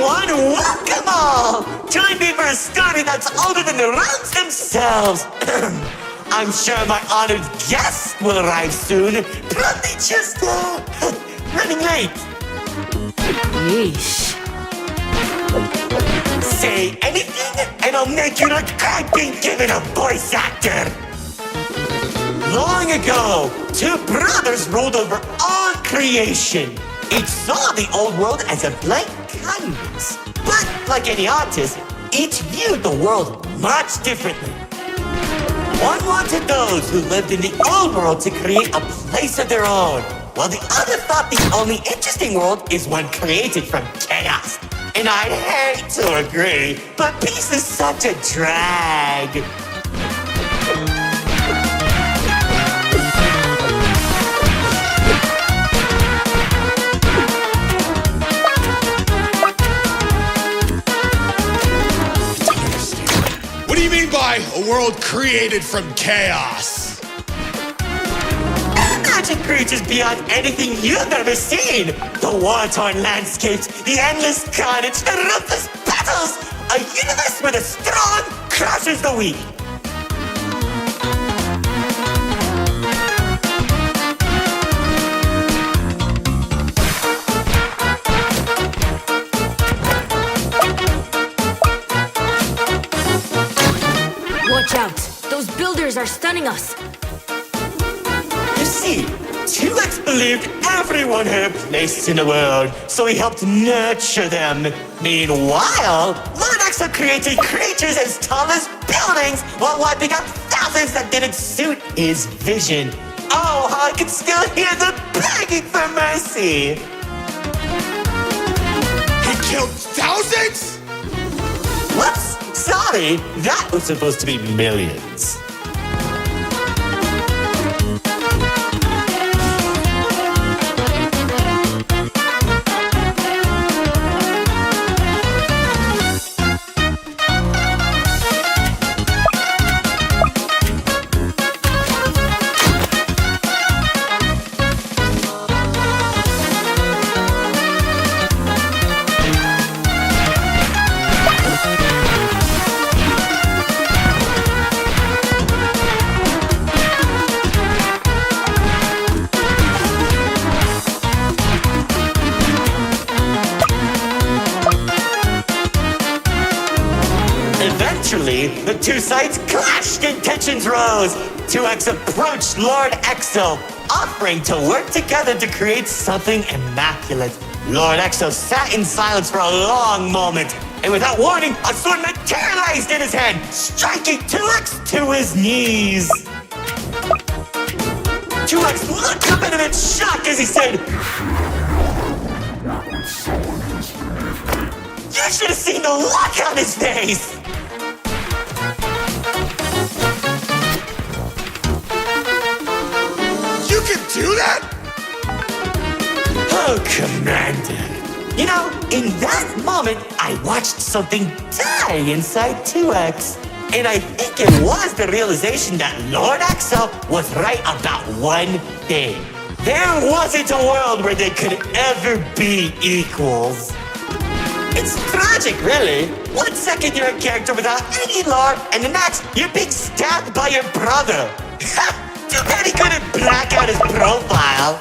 everyone! Welcome all! Join me for a story that's older than the realms themselves. I'm sure my honored guests will arrive soon. Probably just, running late. Yeesh. Say anything, and I'll make you look I've been given a voice actor. Long ago, two brothers ruled over all creation. Each saw the old world as a blank canvas. But like any artist, each viewed the world much differently. One wanted those who lived in the old world to create a place of their own, while the other thought the only interesting world is one created from chaos. And I'd hate to agree, but peace is such a drag. What do you mean by a world created from chaos? Magic creatures beyond anything you've ever seen. The war-torn landscapes, the endless carnage, the ruthless battles. A universe where the strong crushes the weak. Watch out! Those builders are stunning us! You see, 2X believed everyone had a place in the world, so he helped nurture them. Meanwhile, Lord Exo created creatures as tall as buildings while wiping out thousands that didn't suit his vision. Oh, how I can still hear them begging for mercy. He killed thousands? Whoops, sorry, that was supposed to be millions. Eventually, the two sides clashed and tensions rose. 2X approached Lord Exo, offering to work together to create something immaculate. Lord Exo sat in silence for a long moment, and without warning, a sword materialized in his hand, striking 2X to his knees. 2X looked up at him in shock as he said, "You should have seen the look on his face!" You can do that? Oh, Commander. You know, in that moment, I watched something die inside 2X. And I think it was the realization that Lord Exo was right about one thing. There wasn't a world where they could ever be equals. It's tragic, really. 1 second you're a character without any lore, and the next you're being stabbed by your brother. Too bad he couldn't black out his profile.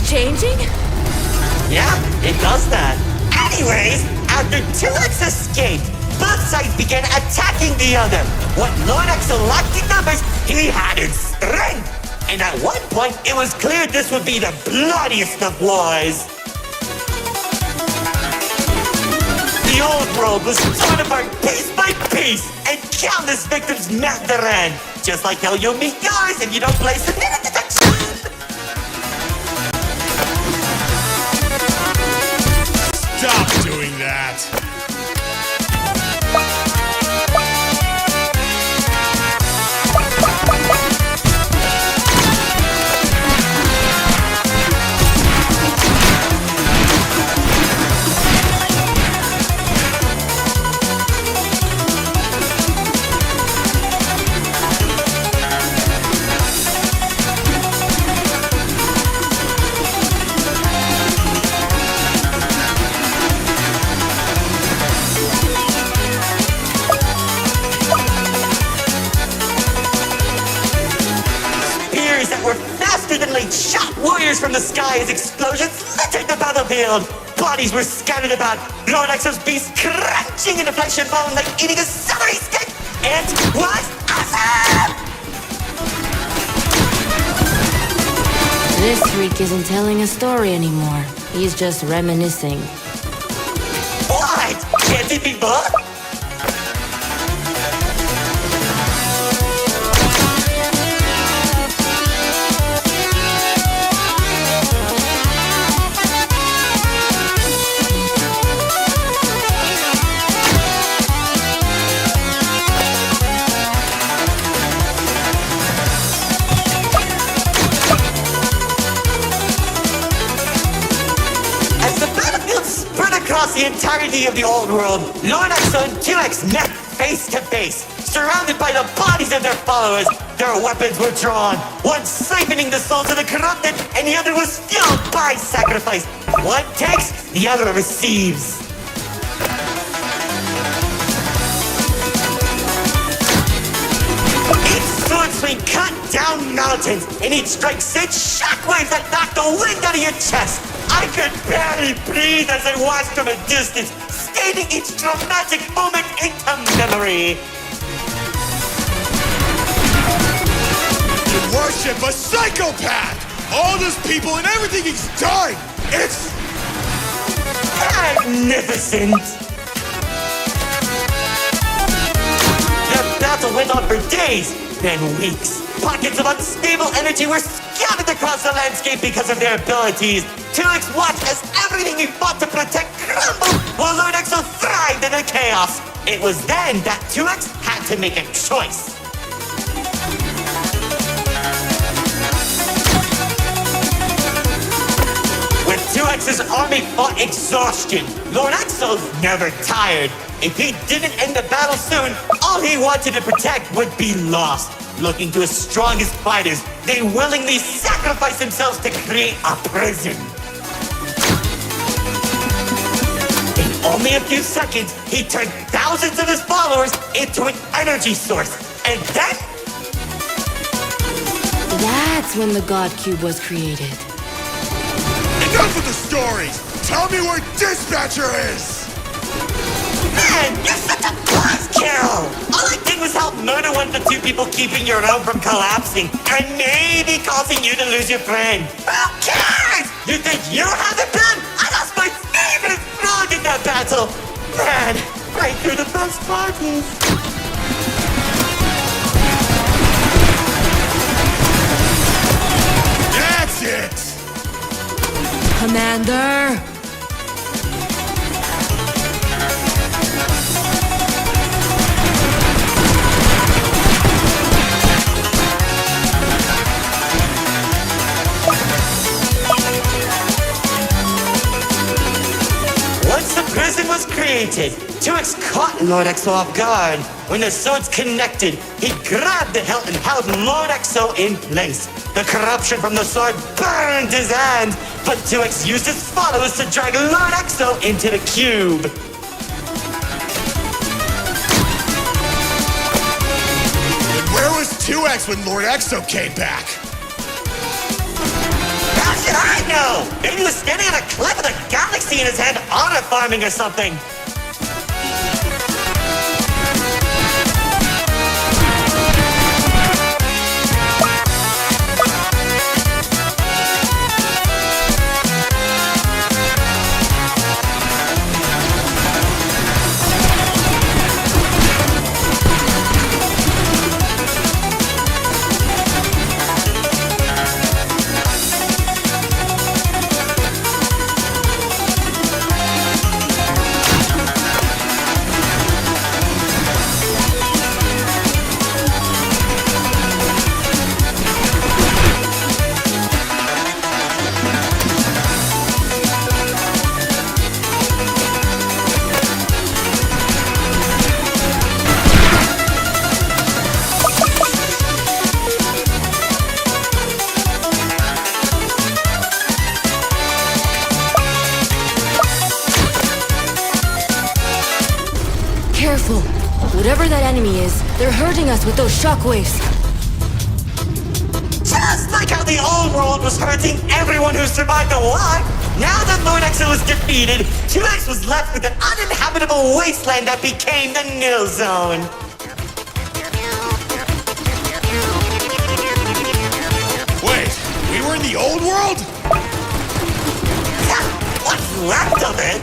changing? Yeah, it does that. Anyways, after 2X escaped, both sides began attacking the other. What Lord Exo lacked in numbers, he had in strength. And at one point, it was clear this would be the bloodiest of wars. The old world was torn apart piece by piece, and countless victims met their end. Just like how you'll meet yours if you don't place the minute detection. Stop doing that! Shot warriors from the sky as explosions littered the battlefield. Bodies were scattered about. Lord Exo's beast crunching into flesh and bone like eating a celery stick. It was awesome! This freak isn't telling a story anymore. He's just reminiscing. What? Can't it be both? Across the entirety of the old world, Lord Exo and 2X met face to face, surrounded by the bodies of their followers. Their weapons were drawn, one siphoning the souls of the corrupted, and the other was fueled by sacrifice. One takes, the other receives. Each sword swing cut down mountains, and each strike sent shockwaves that knocked the wind out of your chest. I could barely breathe as I watched from a distance, stating each dramatic moment into memory. You worship a psychopath! All those people and everything he's done! It's magnificent! The battle went on for days, then weeks. Pockets of unstable energy were scattered across the landscape because of their abilities. 2X watched as everything he fought to protect crumbled, while Lord Exo thrived in the chaos. It was then that 2X had to make a choice. When 2X's army fought exhaustion, Lord Exo's never tired. If he didn't end the battle soon, all he wanted to protect would be lost. Looking to his strongest fighters, they willingly sacrificed themselves to create a prison. In only a few seconds, he turned thousands of his followers into an energy source. And then... That's when the God Cube was created. enough of the stories! Tell me where Dispatcher is! Man, you're such a buzzkill! All I did was help murder one of the two people keeping your realm from collapsing, and maybe causing you to lose your friend. Who cares? You think you have it bad? I lost my favorite frog in that battle! Man, right through the best parties. That's it! Commander! Once the prison was created, 2X caught Lord Exo off guard. When the swords connected, he grabbed the hilt and held Lord Exo in place. The corruption from the sword burned his hand, but 2X used his followers to drag Lord Exo into the cube. And where was 2X when Lord Exo came back? How should I know? Maybe he was standing on a cliff with a galaxy in his hand, honor farming or something. hurting us with those shockwaves. Just like how the old world was hurting everyone who survived the war, now that Lord Exo was defeated, 2X was left with an uninhabitable wasteland that became the Nil Zone. Wait, we were in the old world? What's left of it?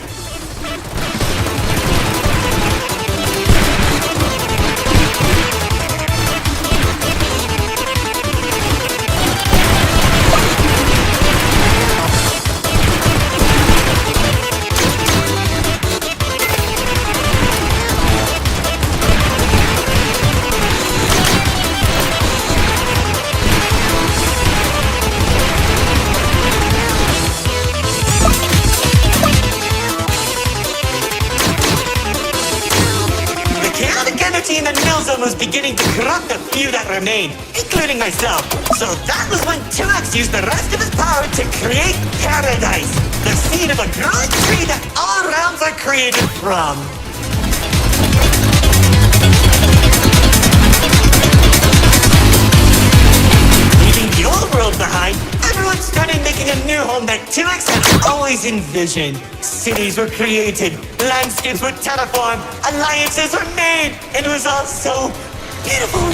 In the Nil Zone was beginning to corrupt the few that remained, including myself. So that was when 2X used the rest of his power to create Paradise, the seed of a growing tree that all realms are created from. Leaving the old world behind, everyone started making a new home that 2X had always envisioned. Cities were created, landscapes were terraformed, alliances were made, and it was all so beautiful.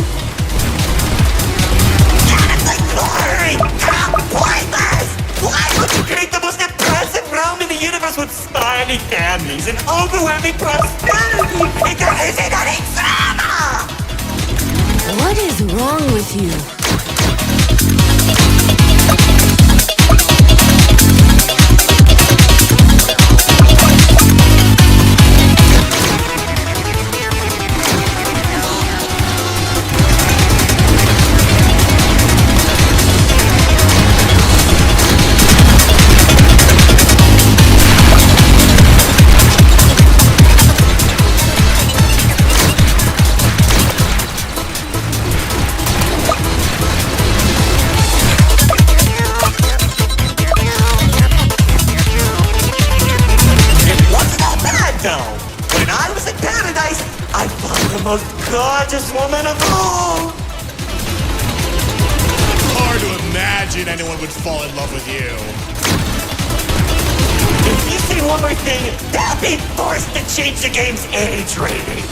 Honestly, glory! How pointless! Why would you create the most impressive realm in the universe with spiny families and overwhelming prosperity? Because it's not drama! What is wrong with you? When I was in Paradise, I found the most gorgeous woman of all. Hard to imagine anyone would fall in love with you. If you say one more thing, they'll be forced to change the game's age rating.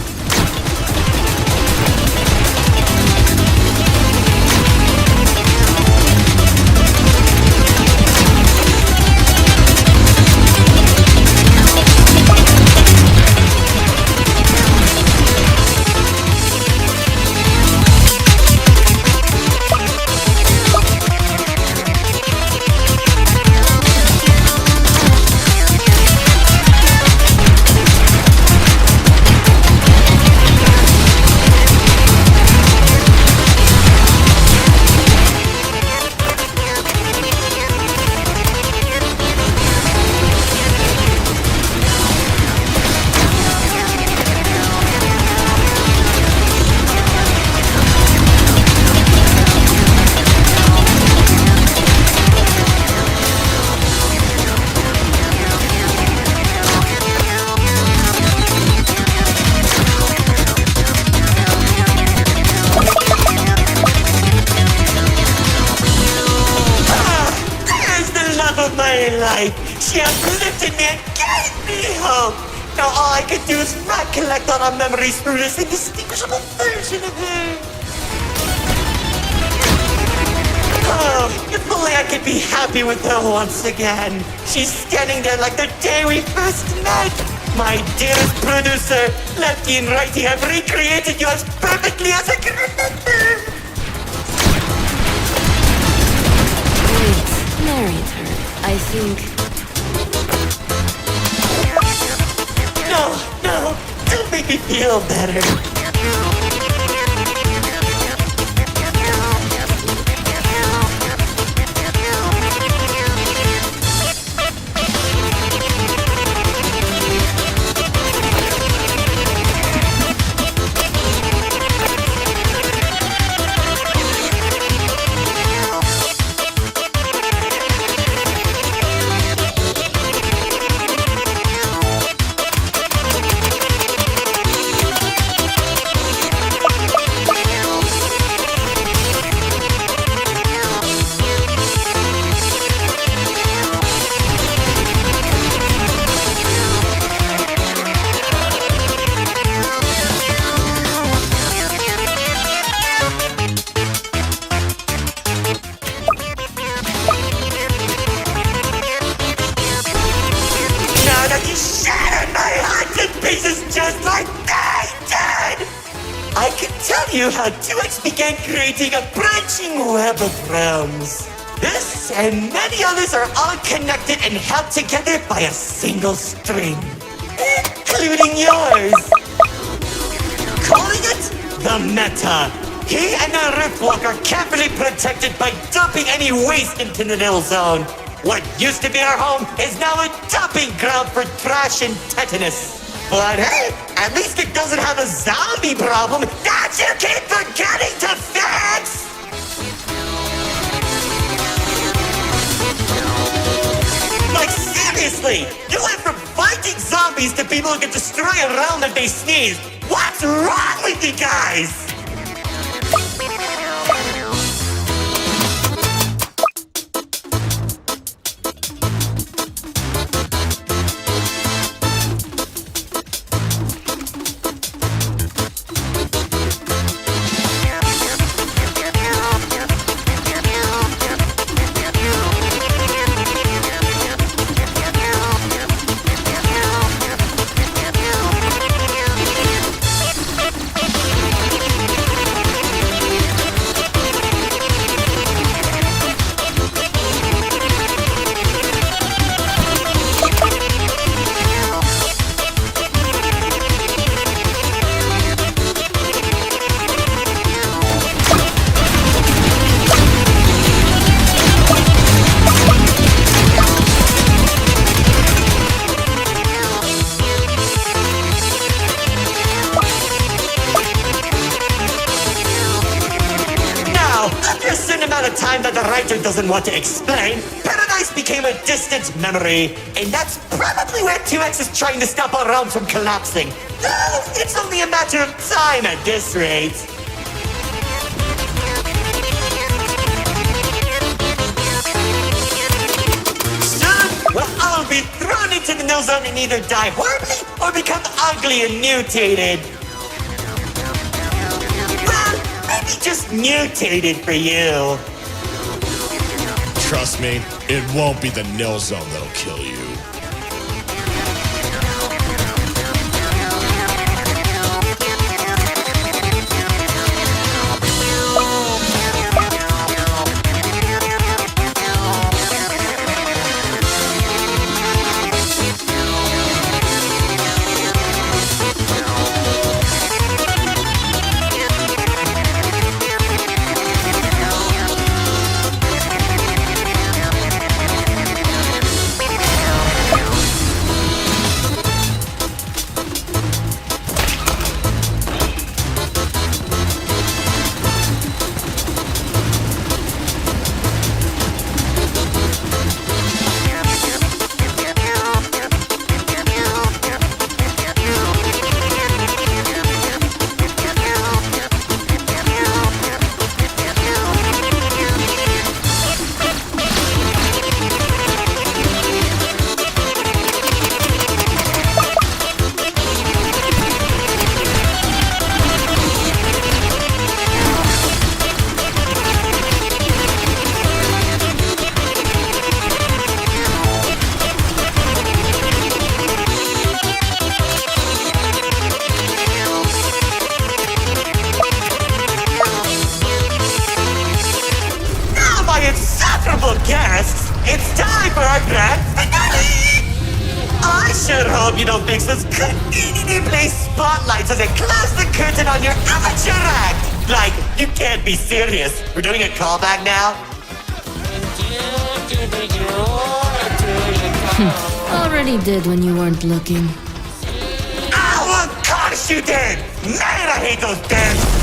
My life. She uplifted me and gave me hope. Now all I can do is recollect all our memories through this indistinguishable version of her. Oh, if only I could be happy with her once again. She's standing there like the day we first met. My dearest producer, Lefty and Righty have recreated you as perfectly as I can remember. Wait, narrator. I think... No, don't make me feel better. just like they did! I can tell you how 2X began creating a branching web of realms. This and many others are all connected and held together by a single string, including yours. Calling it the Meta. He and the Riftwalk are carefully protected by dumping any waste into the Nil Zone. What used to be our home is now a dumping ground for trash and tetanus. But hey, at least it doesn't have a zombie problem that you keep forgetting to fix! Like seriously, you went from fighting zombies to people who can destroy a realm if they sneeze. What's wrong with you guys? Time that the writer doesn't want to explain, Paradise became a distant memory, and that's probably where 2X is trying to stop our realm from collapsing. Though it's only a matter of time at this rate. Soon, we'll all be thrown into the Nil Zone and either die horribly or become ugly and mutated. Well, maybe just mutated for you. Trust me, it won't be the Nil Zone that'll kill you. Guests, it's time for our grand finale! I sure hope you don't fix this conveniently placed spotlights as it close the curtain on your amateur act! Like, you can't be serious. We're doing a callback now? Already did when you weren't looking. Oh, of course you did! Man, I hate those damn